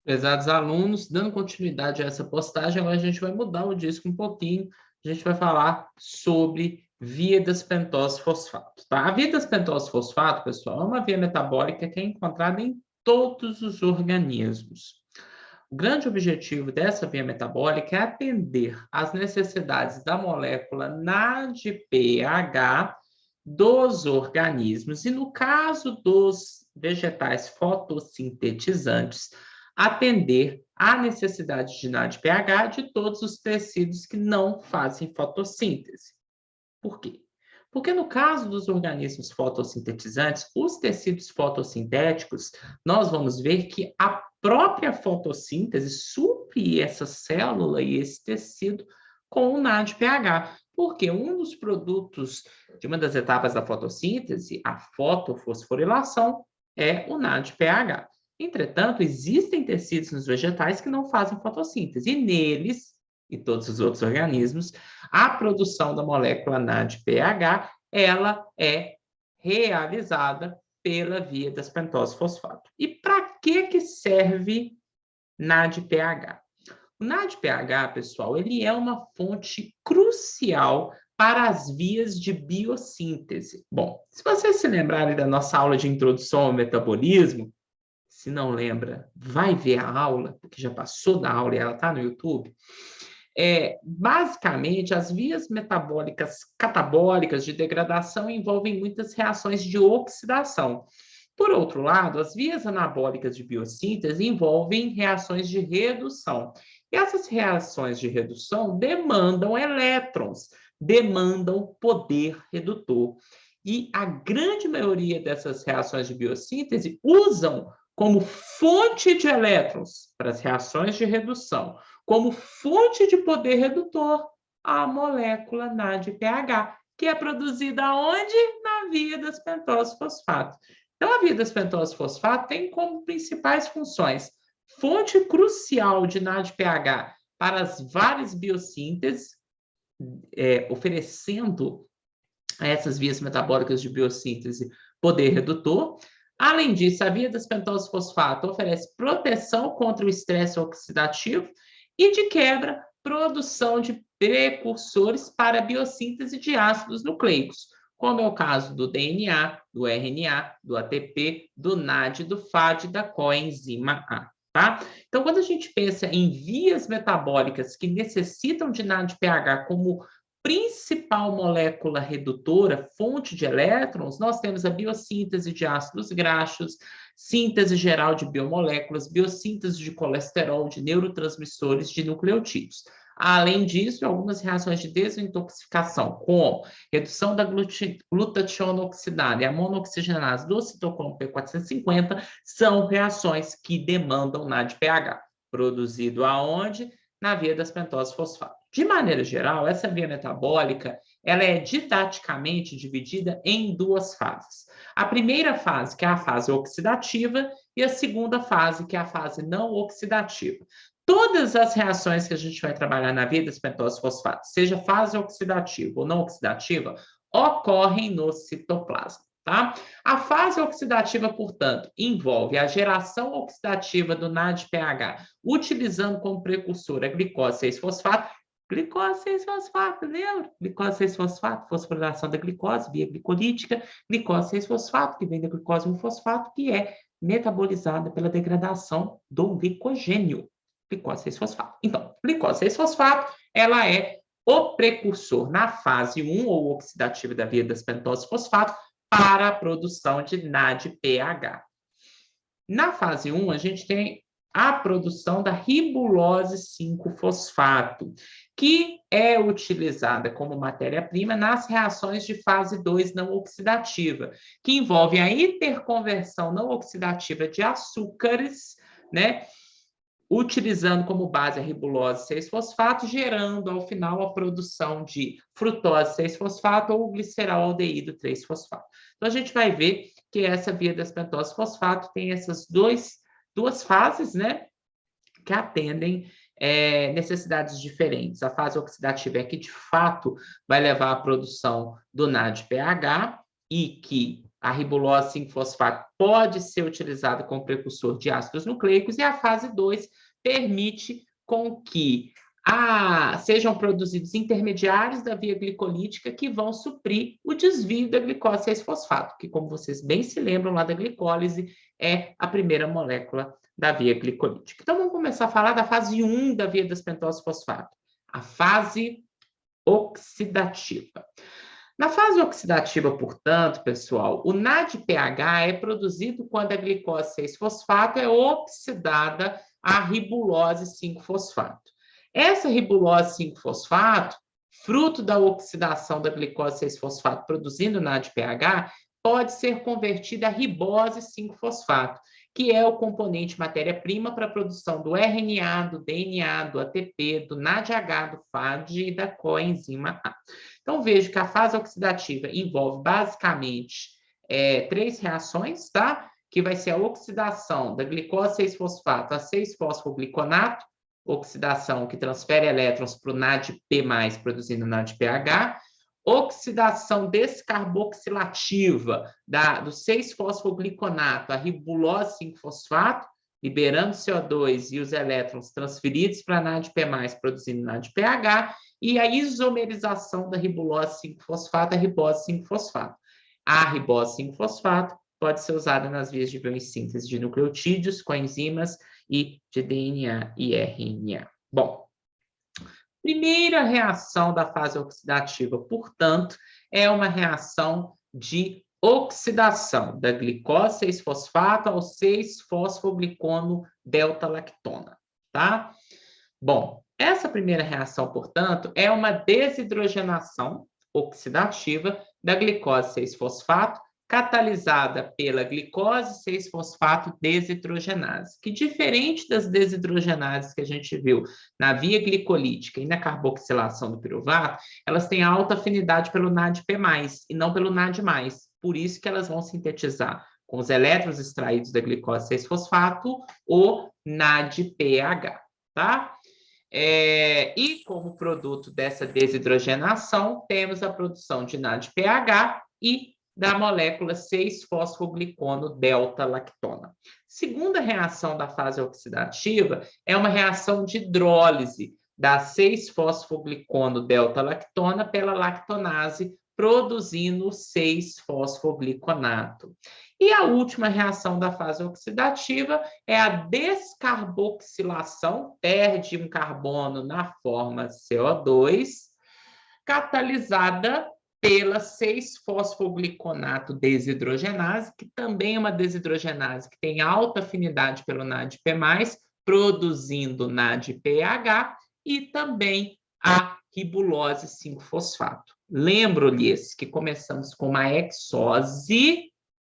Prezados alunos, dando continuidade a essa postagem, agora a gente vai mudar o disco um pouquinho. A gente vai falar sobre via das pentose fosfato, tá? A via das pentose fosfato, pessoal, é uma via metabólica que é encontrada em todos os organismos. O grande objetivo dessa via metabólica é atender às necessidades da molécula NADPH dos organismos, e no caso dos vegetais fotossintetizantes, atender à necessidade de NADPH de todos os tecidos que não fazem fotossíntese. Por quê? Porque no caso dos organismos fotossintetizantes, os tecidos fotossintéticos, nós vamos ver que a própria fotossíntese supre essa célula e esse tecido com o NADPH. Porque um dos produtos de uma das etapas da fotossíntese, a fotofosforilação, é o NADPH. Entretanto, existem tecidos nos vegetais que não fazem fotossíntese, e neles, e todos os outros organismos, a produção da molécula NADPH, ela é realizada pela via das pentose fosfato. E para que serve NADPH? O NADPH, pessoal, ele é uma fonte crucial para as vias de biossíntese. Bom, se vocês se lembrarem da nossa aula de introdução ao metabolismo, se não lembra, vai ver a aula, porque já passou da aula e ela está no YouTube. Basicamente, as vias metabólicas catabólicas de degradação envolvem muitas reações de oxidação. Por outro lado, as vias anabólicas de biossíntese envolvem reações de redução. E essas reações de redução demandam elétrons, demandam poder redutor. E a grande maioria dessas reações de biossíntese usam como fonte de elétrons para as reações de redução, como fonte de poder redutor, a molécula NADPH, que é produzida onde? Na via das pentose fosfato. Então, a via das pentose fosfato tem como principais funções fonte crucial de NADPH para as várias biossínteses, oferecendo a essas vias metabólicas de biossíntese poder redutor. Além disso, a via das pentose fosfato oferece proteção contra o estresse oxidativo e, de quebra, produção de precursores para a biossíntese de ácidos nucleicos, como é o caso do DNA, do RNA, do ATP, do NAD, do FAD e da coenzima A. Tá? Então, quando a gente pensa em vias metabólicas que necessitam de NADPH como principal molécula redutora, fonte de elétrons, nós temos a biossíntese de ácidos graxos, síntese geral de biomoléculas, biossíntese de colesterol, de neurotransmissores, de nucleotídeos. Além disso, algumas reações de desintoxicação, como redução da glutationa oxidada e a monooxigenase do citocromo P450, são reações que demandam NADPH, produzido aonde? Na via das pentose fosfato. De maneira geral, essa via metabólica ela é didaticamente dividida em duas fases. A primeira fase, que é a fase oxidativa, e a segunda fase, que é a fase não oxidativa. Todas as reações que a gente vai trabalhar na via das pentose fosfato, seja fase oxidativa ou não oxidativa, ocorrem no citoplasma. Tá? A fase oxidativa, portanto, envolve a geração oxidativa do NADPH, utilizando como precursor a glicose 6-fosfato. Glicose 6-fosfato, lembra? Glicose 6-fosfato, fosforilação da glicose via glicolítica, glicose 6-fosfato, que vem da glicose 1-fosfato, que é metabolizada pela degradação do glicogênio. Glicose 6-fosfato. Então, glicose 6-fosfato, ela é o precursor na fase 1 ou oxidativa da via das pentose fosfato para a produção de NADPH. Na fase 1, a gente tem a produção da ribulose 5-fosfato, que é utilizada como matéria-prima nas reações de fase 2 não oxidativa, que envolvem a hiperconversão não oxidativa de açúcares, né? Utilizando como base a ribulose 6-fosfato, gerando ao final a produção de frutose 6-fosfato ou gliceraldeído 3-fosfato. Então, a gente vai ver que essa via das pentose fosfato tem essas duas fases, né, que atendem necessidades diferentes. A fase oxidativa é que, de fato, vai levar à produção do NADPH e que a ribulose 5-fosfato pode ser utilizada como precursor de ácidos nucleicos, e a fase 2 permite com que sejam produzidos intermediários da via glicolítica que vão suprir o desvio da glicose 6-fosfato, que, como vocês bem se lembram lá da glicólise, é a primeira molécula da via glicolítica. Então, vamos começar a falar da fase 1 da via das pentose-fosfato, a fase oxidativa. Na fase oxidativa, portanto, pessoal, o NADPH é produzido quando a glicose 6-fosfato é oxidada à ribulose 5-fosfato. Essa ribulose 5-fosfato, fruto da oxidação da glicose 6-fosfato produzindo NADPH, pode ser convertida a ribose 5-fosfato, que é o componente matéria-prima para a produção do RNA, do DNA, do ATP, do NADH, do FAD e da coenzima A. Então, vejo que a fase oxidativa envolve basicamente 3 reações, tá? Que vai ser a oxidação da glicose 6-fosfato a 6-fosfogliconato, oxidação que transfere elétrons para o NADP+, produzindo NADPH, oxidação descarboxilativa do 6-fosfogliconato a ribulose 5-fosfato, liberando CO2 e os elétrons transferidos para NADP+, produzindo NADPH, e a isomerização da ribulose 5-fosfato a ribose 5-fosfato. A ribose 5-fosfato pode ser usada nas vias de biossíntese de nucleotídeos, coenzimas e de DNA e RNA. Bom, primeira reação da fase oxidativa, portanto, é uma reação de oxidação da glicose 6-fosfato ao 6-fosfoglicono delta-lactona, tá? Bom, essa primeira reação, portanto, é uma desidrogenação oxidativa da glicose 6-fosfato, catalisada pela glicose 6-fosfato desidrogenase, que, diferente das desidrogenases que a gente viu na via glicolítica e na carboxilação do piruvato, elas têm alta afinidade pelo NADP+, e não pelo NAD+. Por isso que elas vão sintetizar com os elétrons extraídos da glicose 6-fosfato o NADPH, tá? E como produto dessa desidrogenação, temos a produção de NADPH e da molécula 6-fosfoglicono delta-lactona. Segunda reação da fase oxidativa é uma reação de hidrólise da 6-fosfoglicono delta-lactona pela lactonase, produzindo 6-fosfogliconato. E a última reação da fase oxidativa é a descarboxilação, perde um carbono na forma CO2, catalisada pela 6-fosfogliconato desidrogenase, que também é uma desidrogenase que tem alta afinidade pelo NADP+, produzindo NADPH, e também a ribulose 5-fosfato. Lembro-lhes que começamos com uma hexose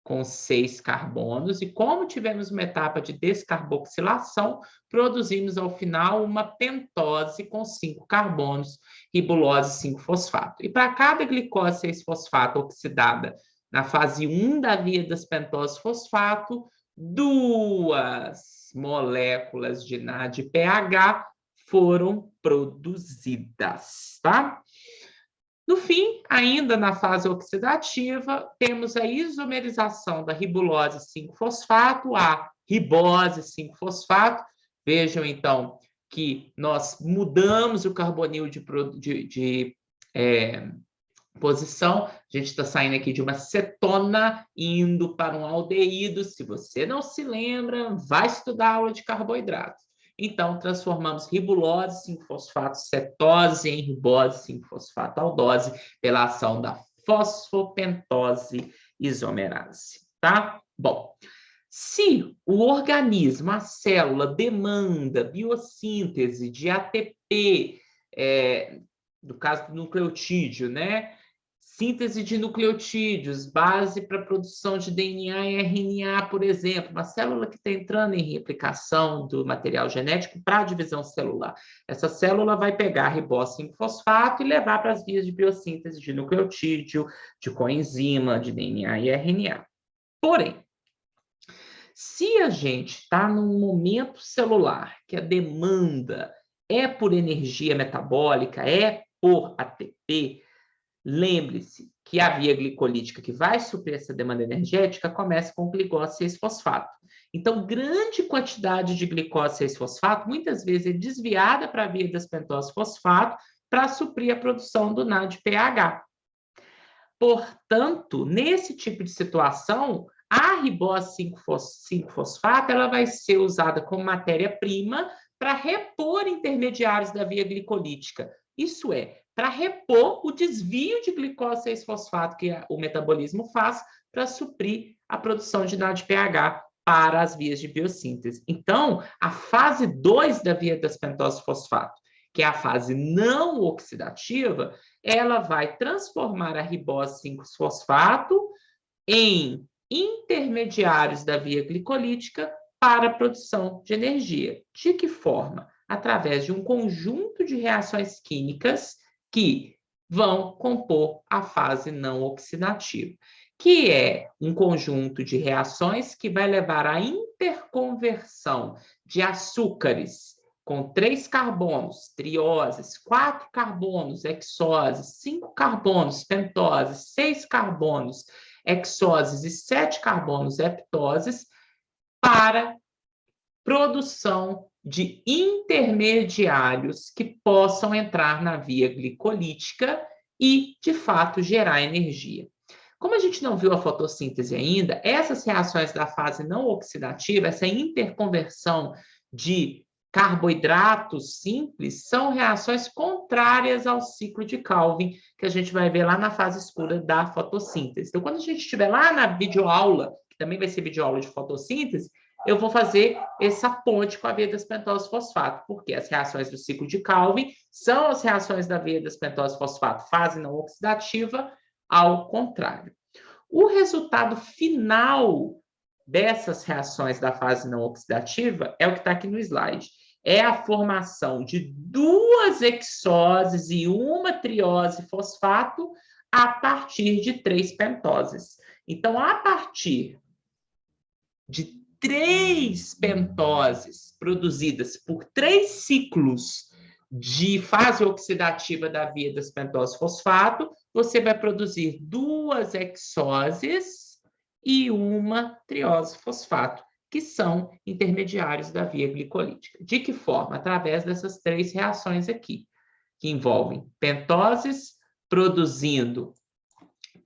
com 6 carbonos, e como tivemos uma etapa de descarboxilação, produzimos ao final uma pentose com 5 carbonos, ribulose 5-fosfato. E para cada glicose 6-fosfato oxidada na fase 1 da via das pentose fosfato, 2 moléculas de NADPH foram produzidas, tá? No fim, ainda na fase oxidativa, temos a isomerização da ribulose 5-fosfato a ribose 5-fosfato. Vejam, então, que nós mudamos o carbonil de posição. A gente está saindo aqui de uma cetona, indo para um aldeído. Se você não se lembra, vai estudar a aula de carboidrato. Então, transformamos ribulose 5-fosfato cetose em ribose 5-fosfato aldose pela ação da fosfopentose isomerase, tá? Bom, se o organismo, a célula, demanda biossíntese de ATP, no caso do nucleotídeo, né? Síntese de nucleotídeos, base para a produção de DNA e RNA, por exemplo, uma célula que está entrando em replicação do material genético para a divisão celular. Essa célula vai pegar ribose 5-fosfato e levar para as vias de biossíntese de nucleotídeo, de coenzima, de DNA e RNA. Porém, se a gente está num momento celular que a demanda é por energia metabólica, é por ATP, lembre-se, que a via glicolítica que vai suprir essa demanda energética começa com glicose 6-fosfato. Então, grande quantidade de glicose 6-fosfato muitas vezes é desviada para a via das pentose fosfato para suprir a produção do NADPH. Portanto, nesse tipo de situação, a ribose 5-fosfato ela vai ser usada como matéria-prima para repor intermediários da via glicolítica. Isso é, para repor o desvio de glicose 6-fosfato que o metabolismo faz para suprir a produção de NADPH para as vias de biossíntese. Então, a fase 2 da via das pentose fosfato, que é a fase não oxidativa, ela vai transformar a ribose 5-fosfato em intermediários da via glicolítica para a produção de energia. De que forma? Através de um conjunto de reações químicas que vão compor a fase não oxidativa, que é um conjunto de reações que vai levar à interconversão de açúcares com 3 carbonos, trioses, 4 carbonos, hexoses, 5 carbonos, pentoses, 6 carbonos, hexoses e 7 carbonos, heptoses, para produção de intermediários que possam entrar na via glicolítica e, de fato, gerar energia. Como a gente não viu a fotossíntese ainda, essas reações da fase não oxidativa, essa interconversão de carboidratos simples, são reações contrárias ao ciclo de Calvin, que a gente vai ver lá na fase escura da fotossíntese. Então, quando a gente estiver lá na videoaula, que também vai ser videoaula de fotossíntese, eu vou fazer essa ponte com a via das pentose fosfato, porque as reações do ciclo de Calvin são as reações da via das pentose fosfato, fase não oxidativa, ao contrário. O resultado final dessas reações da fase não oxidativa é o que está aqui no slide. É a formação de 2 hexoses e 1 triose fosfato a partir de 3 pentoses. Então, a partir de 3 pentoses produzidas por 3 ciclos de fase oxidativa da via das pentose fosfato, você vai produzir 2 hexoses e 1 triose fosfato, que são intermediários da via glicolítica. De que forma? Através dessas 3 reações aqui, que envolvem pentoses produzindo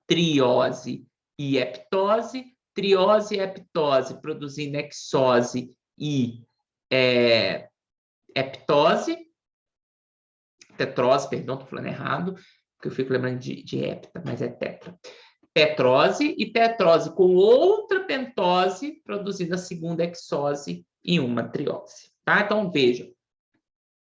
triose e heptose, triose e heptose produzindo hexose e heptose, tetrose, perdão, estou falando errado, porque eu fico lembrando de hepta, mas é tetra. Tetrose e tetrose com outra pentose produzindo a segunda hexose e 1 triose. Tá? Então, vejam,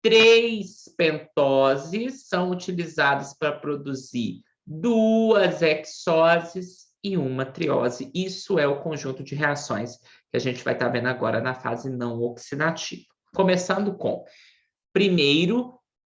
3 pentoses são utilizadas para produzir 2 hexoses e 1 triose. Isso é o conjunto de reações que a gente vai estar vendo agora na fase não oxidativa. Começando com, primeiro,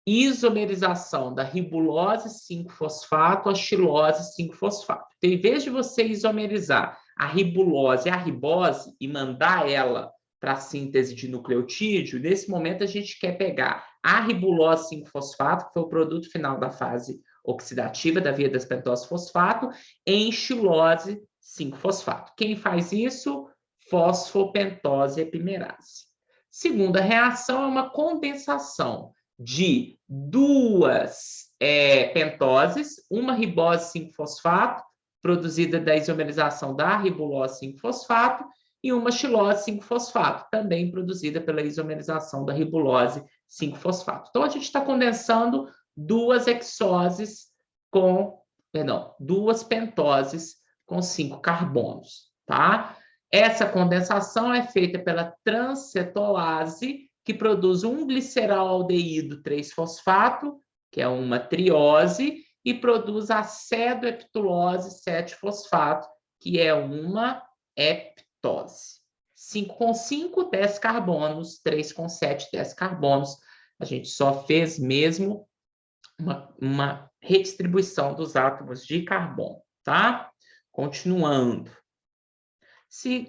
isomerização da ribulose 5-fosfato à xilose 5-fosfato. Então, em vez de você isomerizar a ribulose e a ribose e mandar ela para a síntese de nucleotídeo, nesse momento a gente quer pegar a ribulose 5-fosfato, que foi o produto final da fase oxidativa da via das pentose fosfato, em xilose 5-fosfato. Quem faz isso? Fosfopentose epimerase. Segunda reação é uma condensação de 2 pentoses, uma ribose 5-fosfato, produzida da isomerização da ribulose 5-fosfato, e uma xilose 5-fosfato, também produzida pela isomerização da ribulose 5-fosfato. Então, a gente está condensando 2 hexoses com, perdão, 2 pentoses com 5 carbonos, tá? Essa condensação é feita pela transcetolase, que produz um gliceraldeído 3-fosfato, que é uma triose, e produz acedoheptulose 7-fosfato, que é uma heptose. 5 com 5, 10 carbonos, 3 com 7, 10 carbonos. A gente só fez mesmo uma redistribuição dos átomos de carbono, tá? Continuando.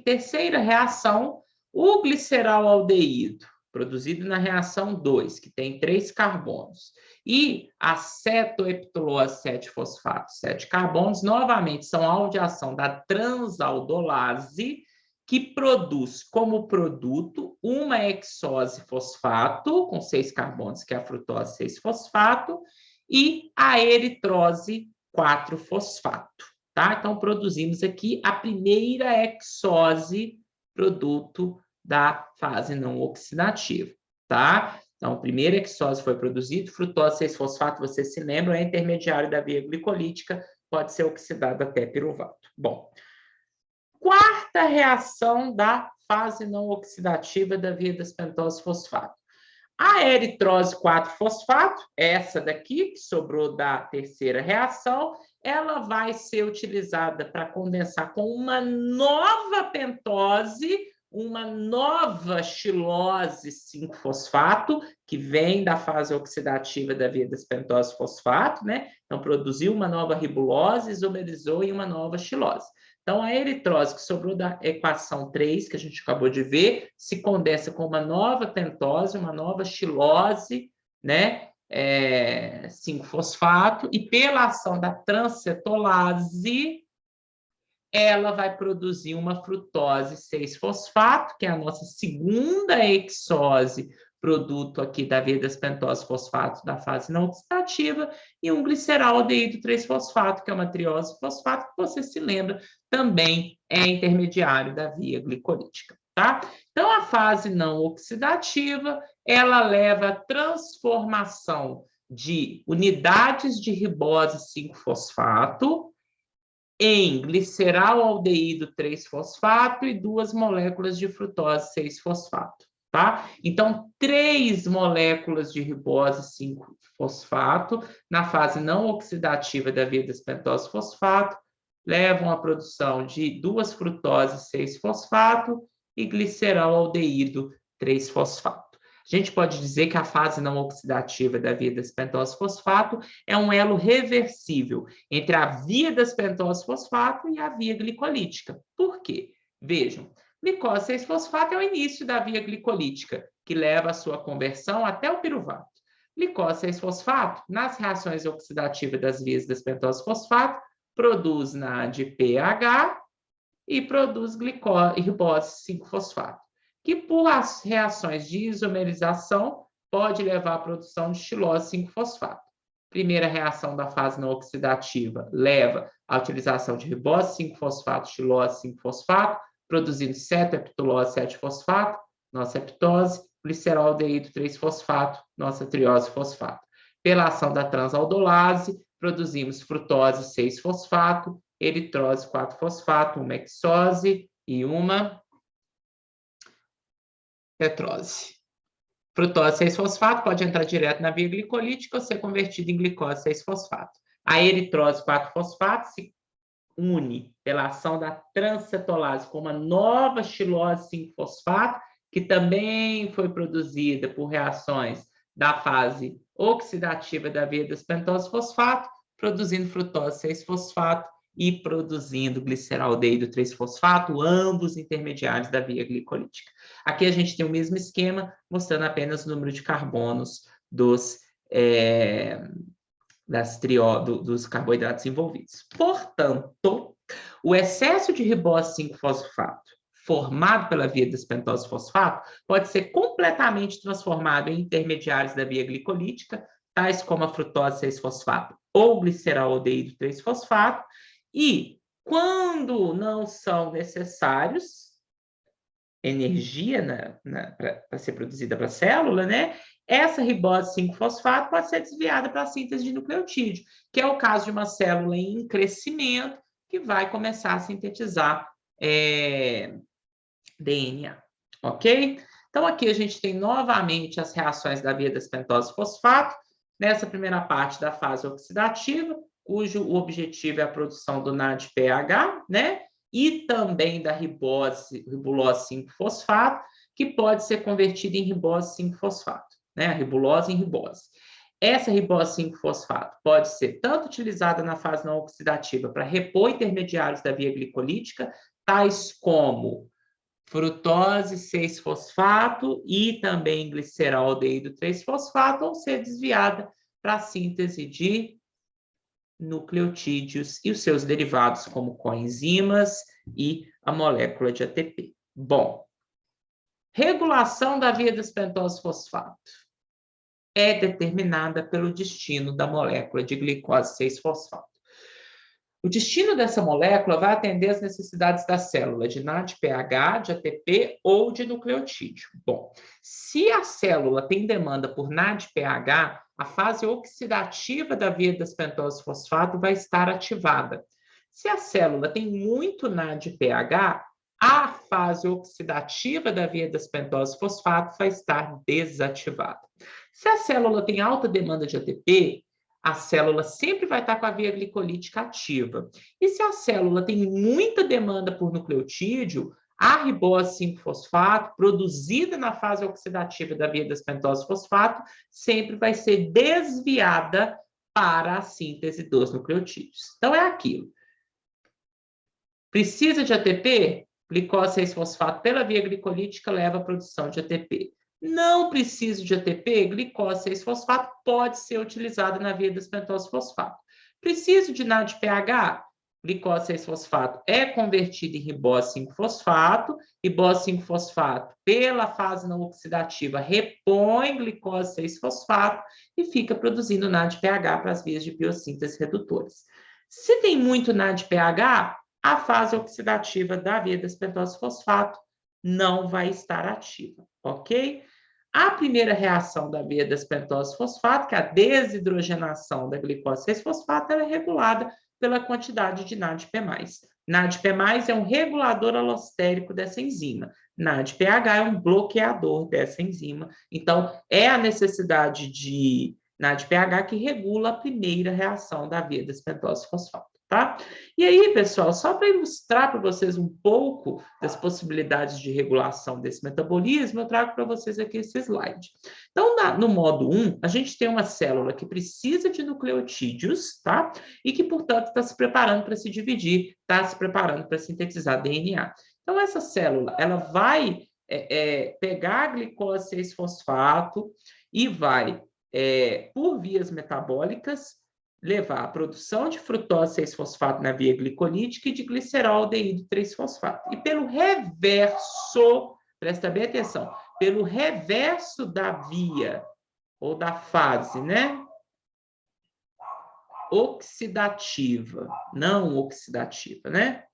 Terceira reação, o gliceraldeído produzido na reação 2, que tem 3 carbonos. E a cetoepitulose 7-fosfato, 7 carbonos, novamente, são alvo de ação da transaldolase, que produz como produto uma hexose-fosfato, com 6 carbonos, que é a frutose 6-fosfato, e a eritrose 4-fosfato. Tá? Então, produzimos aqui a primeira hexose, produto da fase não oxidativa. Tá? Então, a primeira hexose foi produzida, frutose 6-fosfato, vocês se lembram, é intermediário da via glicolítica, pode ser oxidado até piruvato. Bom, quarta reação da fase não oxidativa da via das pentose-fosfato. A eritrose 4-fosfato, essa daqui, que sobrou da terceira reação, ela vai ser utilizada para condensar com uma nova pentose, uma nova xilose 5-fosfato, que vem da fase oxidativa da via das pentose-fosfato, né? Então, produziu uma nova ribulose, isomerizou em uma nova xilose. Então, a eritrose que sobrou da equação 3, que a gente acabou de ver, se condensa com uma nova pentose, uma nova xilose, né? 5-fosfato, e pela ação da transcetolase, ela vai produzir uma frutose 6-fosfato, que é a nossa segunda hexose, produto aqui da via das pentose-fosfato da fase não oxidativa, e um gliceraldeído 3-fosfato, que é uma triose-fosfato, que você se lembra, também é intermediário da via glicolítica, tá? Então, a fase não oxidativa, ela leva à transformação de unidades de ribose 5-fosfato em gliceraldeído 3-fosfato e 2 moléculas de frutose 6-fosfato. Tá? Então, 3 moléculas de ribose 5-fosfato na fase não oxidativa da via das pentose-fosfato levam à produção de 2 frutoses 6-fosfato e gliceraldeído 3-fosfato. A gente pode dizer que a fase não oxidativa da via das pentose-fosfato é um elo reversível entre a via das pentose-fosfato e a via glicolítica. Por quê? Vejam, glicose 6-fosfato é o início da via glicolítica, que leva a sua conversão até o piruvato. Glicose 6-fosfato, nas reações oxidativas das vias das pentose-fosfato, produz NADPH e produz ribose 5-fosfato, que por as reações de isomerização pode levar à produção de xilose 5-fosfato. Primeira reação da fase não oxidativa leva à utilização de ribose 5-fosfato, xilose 5-fosfato, produzindo cetoepitulose 7-fosfato, nossa heptose, gliceraldeído 3-fosfato, nossa triose-fosfato. Pela ação da transaldolase, produzimos frutose 6-fosfato, eritrose 4-fosfato, uma hexose e uma tetrose. Frutose 6-fosfato pode entrar direto na via glicolítica ou ser convertido em glicose 6-fosfato. A eritrose 4-fosfato se une pela ação da transcetolase com uma nova xilose 5-fosfato, que também foi produzida por reações da fase oxidativa da via das pentose-fosfato, produzindo frutose 6-fosfato e produzindo gliceraldeído 3-fosfato, ambos intermediários da via glicolítica. Aqui a gente tem o mesmo esquema, mostrando apenas o número de carbonos dos carboidratos envolvidos. Portanto, o excesso de ribose 5-fosfato formado pela via das pentose-fosfato pode ser completamente transformado em intermediários da via glicolítica, tais como a frutose 6-fosfato ou gliceraldeído 3-fosfato, e quando não são necessários energia para ser produzida para a célula, né? Essa ribose 5-fosfato pode ser desviada para a síntese de nucleotídeo, que é o caso de uma célula em crescimento que vai começar a sintetizar DNA, ok? Então, aqui a gente tem novamente as reações da via das pentose-fosfato, nessa primeira parte da fase oxidativa, cujo objetivo é a produção do NADPH, né? E também da ribulose 5-fosfato, que pode ser convertida em ribose 5-fosfato, né? A ribulose em ribose. Essa ribose 5-fosfato pode ser tanto utilizada na fase não oxidativa para repor intermediários da via glicolítica, tais como frutose 6-fosfato e também gliceraldeído 3-fosfato vão ser desviadas para a síntese de nucleotídeos e os seus derivados, como coenzimas e a molécula de ATP. Bom, regulação da via das pentose-fosfato é determinada pelo destino da molécula de glicose 6-fosfato. O destino dessa molécula vai atender às necessidades da célula de NADPH, de ATP ou de nucleotídeo. Bom, se a célula tem demanda por NADPH, a fase oxidativa da via das pentose-fosfato vai estar ativada. Se a célula tem muito NADPH, a fase oxidativa da via das pentose-fosfato vai estar desativada. Se a célula tem alta demanda de ATP, a célula sempre vai estar com a via glicolítica ativa. E se a célula tem muita demanda por nucleotídeo, a ribose 5-fosfato, produzida na fase oxidativa da via das pentose-fosfato, sempre vai ser desviada para a síntese dos nucleotídeos. Então, é aquilo. Precisa de ATP? Glicose 6-fosfato pela via glicolítica leva à produção de ATP. Não preciso de ATP, glicose 6-fosfato pode ser utilizada na via das pentose-fosfato. Preciso de NADPH? Glicose 6-fosfato é convertida em ribose 5-fosfato, ribose 5-fosfato pela fase não oxidativa repõe glicose 6-fosfato e fica produzindo NADPH para as vias de biossíntese redutoras. Se tem muito NADPH, a fase oxidativa da via das pentose-fosfato não vai estar ativa, ok? A primeira reação da via das pentose-fosfato, que é a desidrogenação da glicose 6-fosfato, ela é regulada pela quantidade de NADP+. NADP+, é um regulador alostérico dessa enzima. NADPH é um bloqueador dessa enzima. Então, é a necessidade de NADPH que regula a primeira reação da via das pentose-fosfato. Tá? E aí, pessoal, só para ilustrar para vocês um pouco das possibilidades de regulação desse metabolismo, eu trago para vocês aqui esse slide. Então, no modo 1, a gente tem uma célula que precisa de nucleotídeos, tá? E que, portanto, está se preparando para se dividir, está se preparando para sintetizar DNA. Então, essa célula, ela vai pegar a glicose 6-fosfato e vai, por vias metabólicas, levar a produção de frutose 6-fosfato na via glicolítica e de gliceraldeído 3-fosfato. E pelo reverso, presta bem atenção, pelo reverso da via, ou da fase, né? Oxidativa, não oxidativa, né?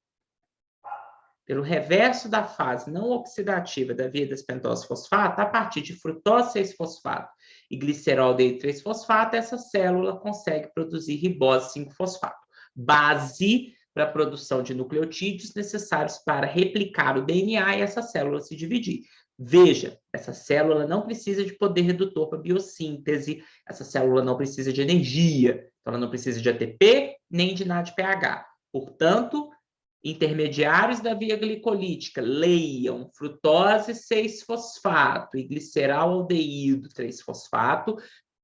Pelo reverso da fase não oxidativa da via das pentose-fosfato, a partir de frutose 6-fosfato e gliceraldeído 3-fosfato, essa célula consegue produzir ribose 5-fosfato, base para a produção de nucleotídeos necessários para replicar o DNA e essa célula se dividir. Veja, essa célula não precisa de poder redutor para biossíntese, essa célula não precisa de energia, então ela não precisa de ATP nem de NADPH. Portanto, intermediários da via glicolítica, leiam frutose 6-fosfato e gliceraldeído 3-fosfato,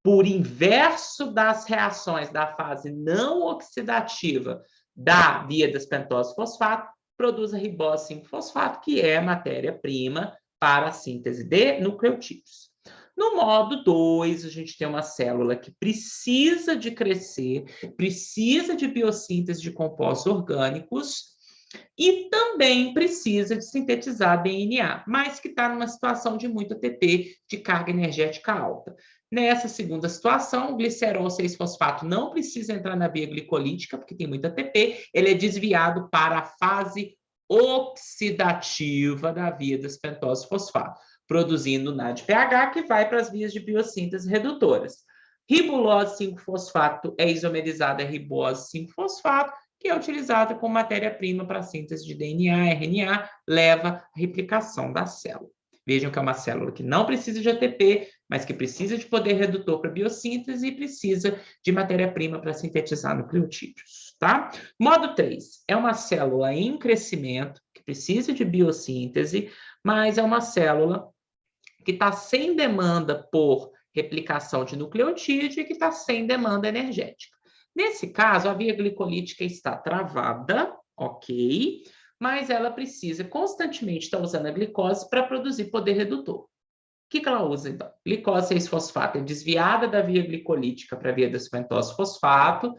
por inverso das reações da fase não oxidativa da via das pentose-fosfato, produz a ribose 5-fosfato, que é a matéria-prima para a síntese de nucleotídeos. No modo 2, a gente tem uma célula que precisa de crescer, precisa de biossíntese de compostos orgânicos, e também precisa de sintetizar DNA, mas que está numa situação de muito ATP, de carga energética alta. Nessa segunda situação, o glicerol 6-fosfato não precisa entrar na via glicolítica, porque tem muito ATP, ele é desviado para a fase oxidativa da via das pentose-fosfato, produzindo NADPH, que vai para as vias de biossíntese redutoras. Ribulose 5-fosfato é isomerizada a ribose 5-fosfato, que é utilizada como matéria-prima para a síntese de DNA, RNA, leva à replicação da célula. Vejam que é uma célula que não precisa de ATP, mas que precisa de poder redutor para biossíntese e precisa de matéria-prima para sintetizar nucleotídeos, tá? Modo 3, é uma célula em crescimento, que precisa de biossíntese, mas é uma célula que está sem demanda por replicação de nucleotídeo e que está sem demanda energética. Nesse caso, a via glicolítica está travada, ok? mas ela precisa constantemente estar usando a glicose para produzir poder redutor. O que ela usa, então? Glicose 6-fosfato é desviada da via glicolítica para a via das pentose fosfato,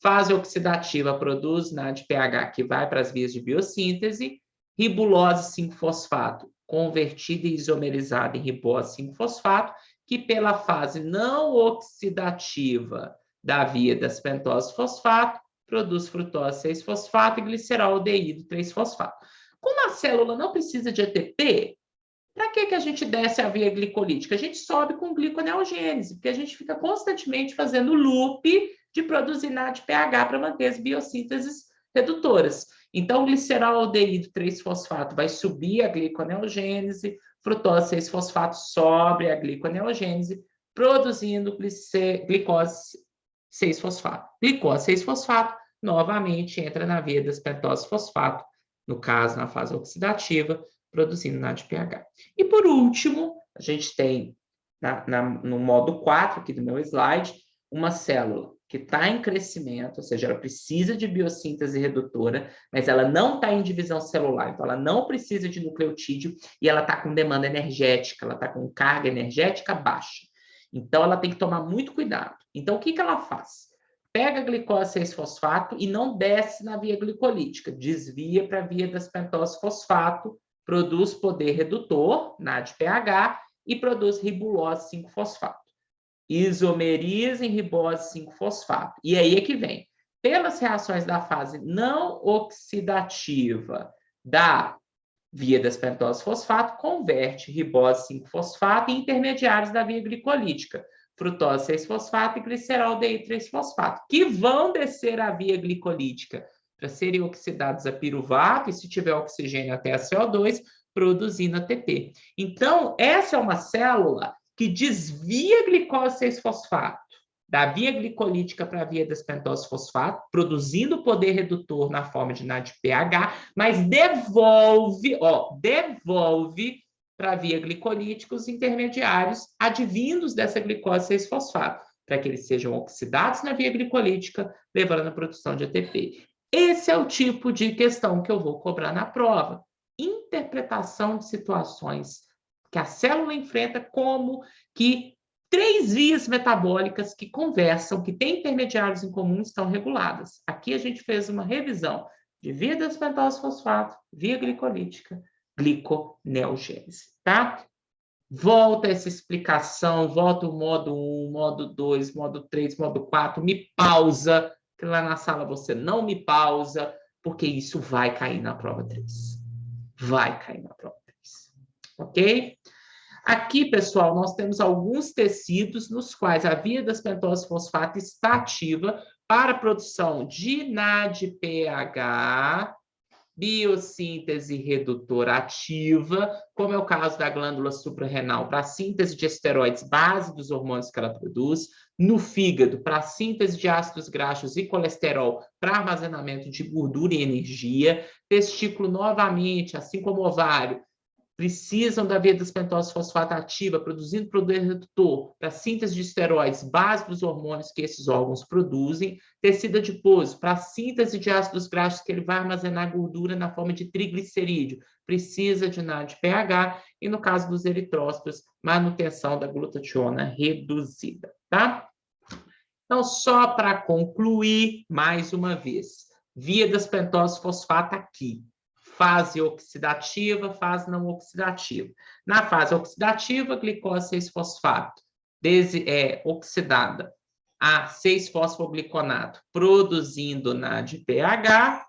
fase oxidativa produz NADPH que vai para as vias de biossíntese, ribulose 5-fosfato convertida e isomerizada em ribose 5-fosfato, que pela fase não oxidativa da via das pentose fosfato, produz frutose 6-fosfato e gliceraldeído 3-fosfato. Como a célula não precisa de ATP, para que a gente desce a via glicolítica? A gente sobe com gliconeogênese, porque a gente fica constantemente fazendo loop de produzir NADPH para manter as biossínteses redutoras. Então, gliceraldeído 3-fosfato vai subir a gliconeogênese, frutose 6-fosfato sobe a gliconeogênese, produzindo glicose 6-fosfato. Glicose 6-fosfato novamente entra na via das pentose fosfato, no caso, na fase oxidativa, produzindo NADPH. E por último, a gente tem no modo 4 aqui do meu slide, uma célula que está em crescimento, ou seja, ela precisa de biossíntese redutora, mas ela não está em divisão celular, então ela não precisa de nucleotídeo e ela está com demanda energética, ela está com carga energética baixa. Então, ela tem que tomar muito cuidado. Então, o que ela faz? Pega a glicose 6-fosfato e não desce na via glicolítica, desvia para a via das pentose fosfato, produz poder redutor, NADPH, e produz ribulose 5-fosfato. Isomeriza em ribose 5-fosfato. E aí é que vem. Pelas reações da fase não oxidativa da via das pentose fosfato, converte ribose 5-fosfato em intermediários da via glicolítica, frutose 6-fosfato e gliceraldeído 3-fosfato, que vão descer a via glicolítica para serem oxidados a piruvato e, se tiver oxigênio, até a CO2, produzindo ATP. Então, essa é uma célula que desvia a glicose 6-fosfato da via glicolítica para a via das pentose fosfato, produzindo poder redutor na forma de NADPH, mas devolve para a via glicolítica os intermediários advindos dessa glicose 6-fosfato, para que eles sejam oxidados na via glicolítica, levando à produção de ATP. Esse é o tipo de questão que eu vou cobrar na prova. Interpretação de situações que a célula enfrenta, como que 3 vias metabólicas que conversam, que têm intermediários em comum, estão reguladas. Aqui a gente fez uma revisão de via das pentose fosfato, via glicolítica, gliconeogênese, tá? Volta essa explicação, volta o modo 1, modo 2, modo 3, modo 4, me pausa, que lá na sala você não me pausa, porque isso vai cair na prova 3. Vai cair na prova 3. Ok? Aqui, pessoal, nós temos alguns tecidos nos quais a via das pentose fosfato está ativa para a produção de NADPH, biossíntese redutora ativa, como é o caso da glândula suprarrenal, para a síntese de esteroides base dos hormônios que ela produz, no fígado, para a síntese de ácidos graxos e colesterol, para armazenamento de gordura e energia, testículo novamente, assim como ovário, precisam da via das pentose fosfato ativa, produzindo poder redutor para síntese de esteroides, base dos hormônios que esses órgãos produzem, tecido adiposo, para síntese de ácidos graxos que ele vai armazenar gordura na forma de triglicerídeo, precisa de NADPH, e no caso dos eritrócitos, manutenção da glutationa reduzida, tá? Então, só para concluir, mais uma vez, via das pentose fosfato aqui, fase oxidativa, fase não oxidativa. Na fase oxidativa, glicose 6-fosfato oxidada a 6-fosfogliconato, produzindo NADPH.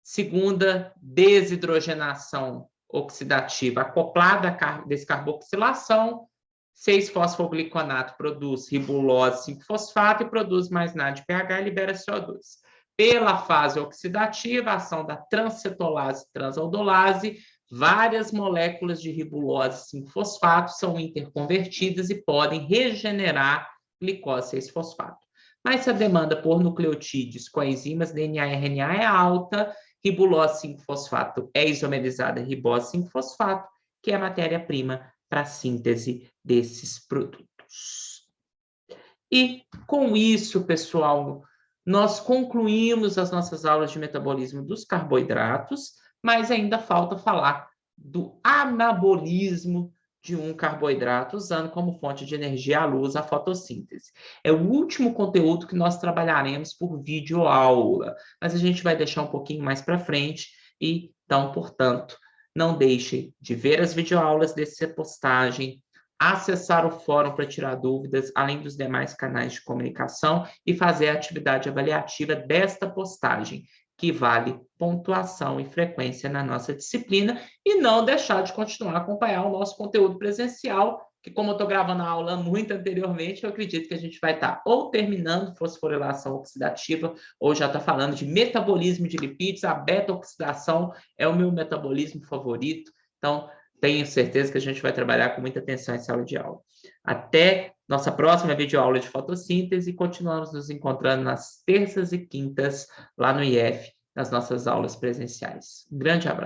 Segunda, desidrogenação oxidativa acoplada à descarboxilação. 6-fosfogliconato produz ribulose 5-fosfato e produz mais NADPH e libera CO2. Pela fase oxidativa, a ação da transcetolase e transaldolase, várias moléculas de ribulose 5-fosfato são interconvertidas e podem regenerar glicose 6-fosfato. Mas se a demanda por nucleotídeos com enzimas DNA e RNA é alta, ribulose 5-fosfato é isomerizada em ribose 5-fosfato, que é a matéria-prima para a síntese desses produtos. E com isso, pessoal, Nós concluímos as nossas aulas de metabolismo dos carboidratos, mas ainda falta falar do anabolismo de um carboidrato, usando como fonte de energia a luz, a fotossíntese. É o último conteúdo que nós trabalharemos por videoaula, mas a gente vai deixar um pouquinho mais para frente, e então, portanto, não deixe de ver as videoaulas dessa postagem, acessar o fórum para tirar dúvidas, além dos demais canais de comunicação, e fazer a atividade avaliativa desta postagem, que vale pontuação e frequência na nossa disciplina, e não deixar de continuar a acompanhar o nosso conteúdo presencial, que, como eu estou gravando a aula muito anteriormente, eu acredito que a gente vai estar ou terminando fosforilação oxidativa, ou já está falando de metabolismo de lipídios. A beta-oxidação é o meu metabolismo favorito, então tenho certeza que a gente vai trabalhar com muita atenção em sala de aula. Até nossa próxima videoaula de fotossíntese, e continuamos nos encontrando nas terças e quintas lá no IF, nas nossas aulas presenciais. Um grande abraço.